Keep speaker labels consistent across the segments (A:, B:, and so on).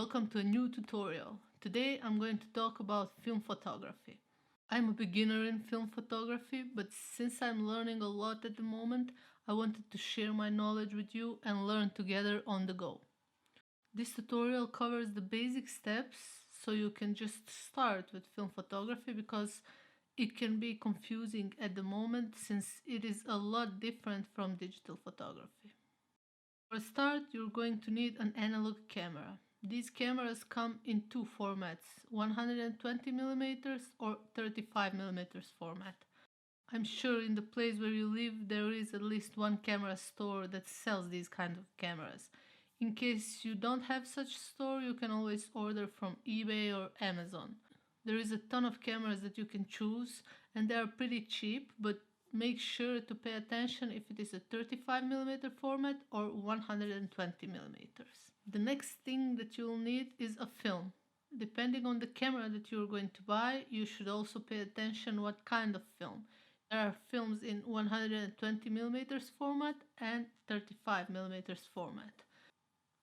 A: welcome to a new tutorial. Today I'm going to talk about film photography. I'm a beginner in film photography, but since I'm learning a lot at the moment, I wanted to share my knowledge with you and learn together on the go. This tutorial covers the basic steps so you can just start with film photography because it can be confusing at the moment since it is a lot different from digital photography. For a start, you're going to need an analog camera. These cameras come in two formats, 120mm or 35mm format. I'm sure in the place where you live there is at least one camera store that sells these kind of cameras. In case you don't have such store, you can always order from eBay or Amazon. There is a ton of cameras that you can choose and they are pretty cheap, but make sure to pay attention if it is a 35mm format or 120mm. The next thing that you'll need is a film. Depending on the camera that you're going to buy, you should also pay attention what kind of film. There are films in 120mm format and 35mm format.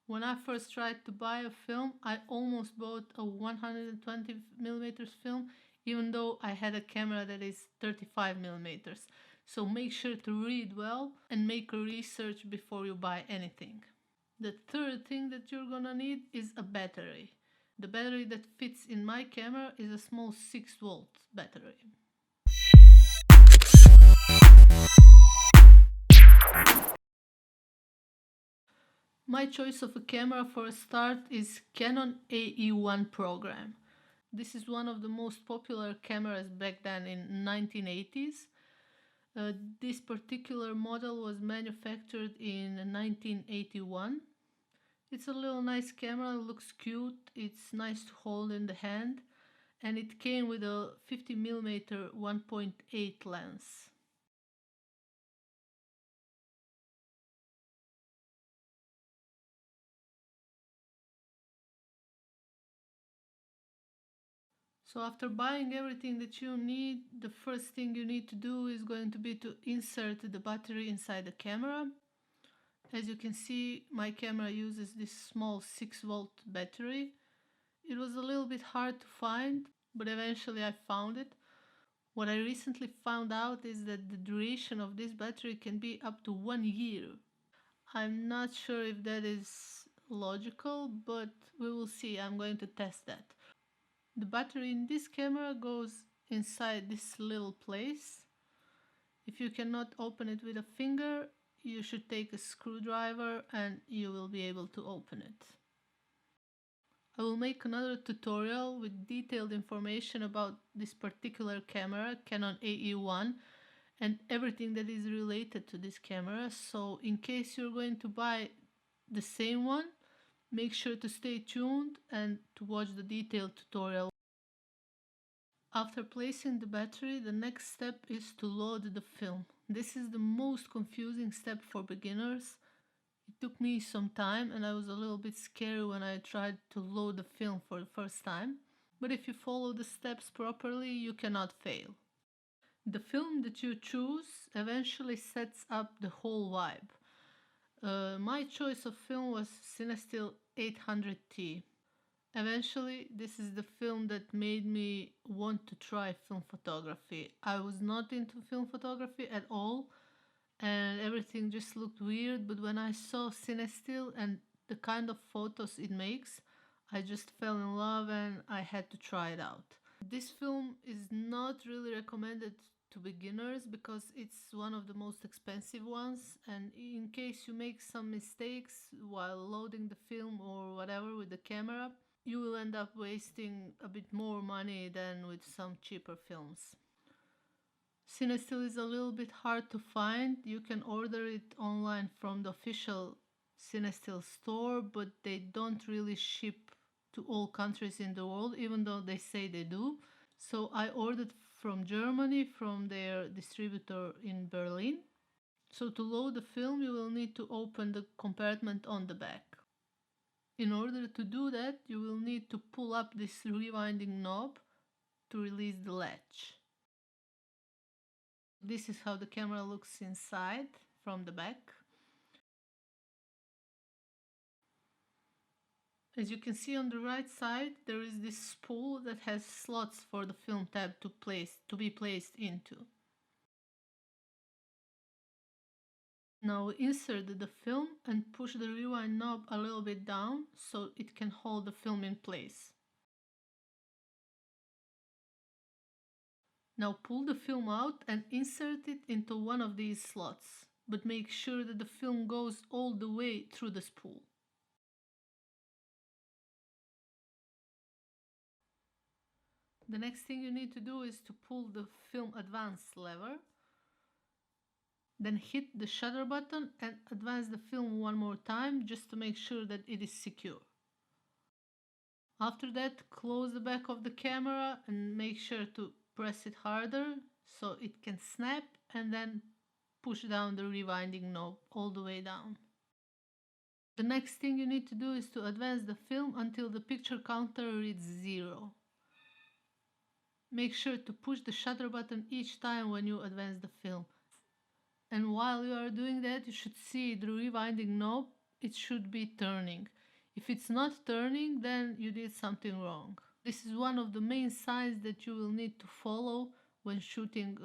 A: When I first tried to buy a film, I almost bought a 120mm film, even though I had a camera that is 35mm. So make sure to read well and make a research before you buy anything. The third thing that you're gonna need is a battery. The battery that fits in my camera is a small 6-volt battery. My choice of a camera for a start is Canon AE1 program. This is one of the most popular cameras back then in 1980s. This particular model was manufactured in 1981. It's a little nice camera, looks cute, it's nice to hold in the hand, and it came with a 50mm 1.8 lens. So after buying everything that you need, the first thing you need to do is going to be to insert the battery inside the camera. As you can see, my camera uses this small 6-volt battery. It was a little bit hard to find, but eventually I found it. What I recently found out is that the duration of this battery can be up to 1 year. I'm not sure if that is logical, but we will see. I'm going to test that. The battery in this camera goes inside this little place. If you cannot open it with a finger, you should take a screwdriver and you will be able to open it. I will make another tutorial with detailed information about this particular camera, Canon AE1, and everything that is related to this camera. So in case you're going to buy the same one, make sure to stay tuned and to watch the detailed tutorial. After placing the battery, the next step is to load the film. This is the most confusing step for beginners. It took me some time and I was a little bit scared when I tried to load the film for the first time. But if you follow the steps properly, you cannot fail. The film that you choose eventually sets up the whole vibe. My choice of film was Cinestill 800T. Eventually, this is the film that made me want to try film photography. I was not into film photography at all, and everything just looked weird, but when I saw Cinestill and the kind of photos it makes, I just fell in love and I had to try it out. This film is not really recommended to beginners because it's one of the most expensive ones, and in case you make some mistakes while loading the film or whatever with the camera, you will end up wasting a bit more money than with some cheaper films. Cinestill is a little bit hard to find. You can order it online from the official Cinestill store, but they don't really ship to all countries in the world, even though they say they do. So I ordered from Germany, from their distributor in Berlin. So to load the film, you will need to open the compartment on the back. In order to do that, you will need to pull up this rewinding knob to release the latch. This is how the camera looks inside from the back. As you can see on the right side, there is this spool that has slots for the film tab to be placed into. Now insert the film and push the rewind knob a little bit down so it can hold the film in place. Now pull the film out and insert it into one of these slots, but make sure that the film goes all the way through the spool. The next thing you need to do is to pull the film advance lever, then hit the shutter button and advance the film one more time just to make sure that it is secure. After that, close the back of the camera and make sure to press it harder so it can snap, and then push down the rewinding knob all the way down. The next thing you need to do is to advance the film until the picture counter reads 0. Make sure to push the shutter button each time when you advance the film. And while you are doing that, you should see the rewinding knob, it should be turning. If it's not turning, then you did something wrong. This is one of the main signs that you will need to follow when shooting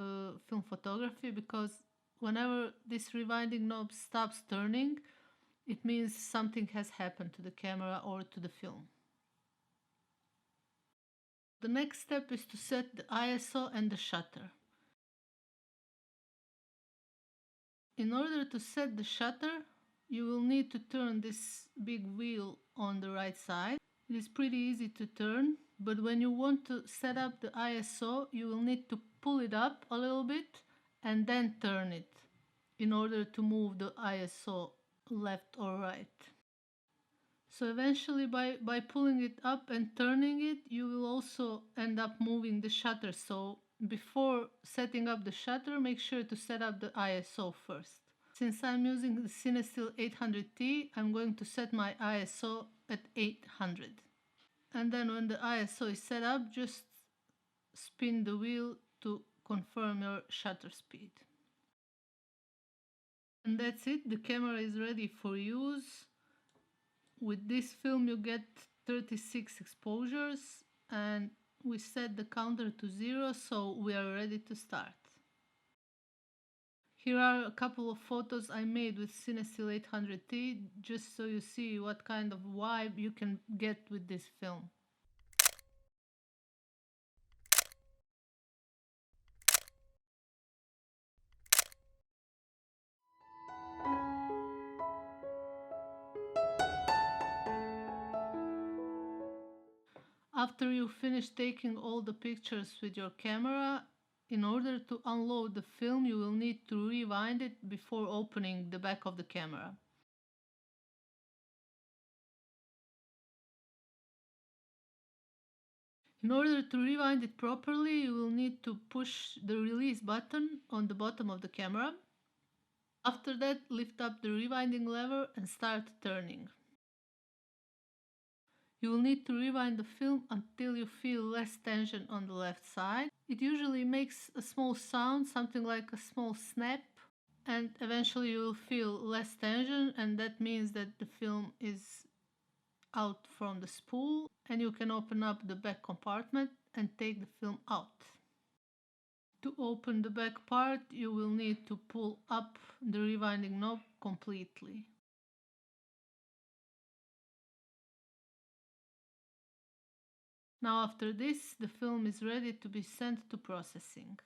A: film photography, because whenever this rewinding knob stops turning, it means something has happened to the camera or to the film. The next step is to set the ISO and the shutter. In order to set the shutter, you will need to turn this big wheel on the right side. It is pretty easy to turn, but when you want to set up the ISO, you will need to pull it up a little bit and then turn it in order to move the ISO left or right. So eventually by pulling it up and turning it, you will also end up moving the shutter. So before setting up the shutter, make sure to set up the ISO first. Since I'm using the Cinestill 800T, I'm going to set my ISO at 800. And then when the ISO is set up, just spin the wheel to confirm your shutter speed. And that's it, the camera is ready for use. With this film you get 36 exposures, and we set the counter to 0, so we are ready to start. Here are a couple of photos I made with Cinestill 800T, just so you see what kind of vibe you can get with this film. After you finish taking all the pictures with your camera, in order to unload the film, you will need to rewind it before opening the back of the camera. In order to rewind it properly, you will need to push the release button on the bottom of the camera. After that, lift up the rewinding lever and start turning. You will need to rewind the film until you feel less tension on the left side. It usually makes a small sound, something like a small snap, and eventually you will feel less tension, and that means that the film is out from the spool, and you can open up the back compartment and take the film out. To open the back part, you will need to pull up the rewinding knob completely. Now after this, the film is ready to be sent to processing.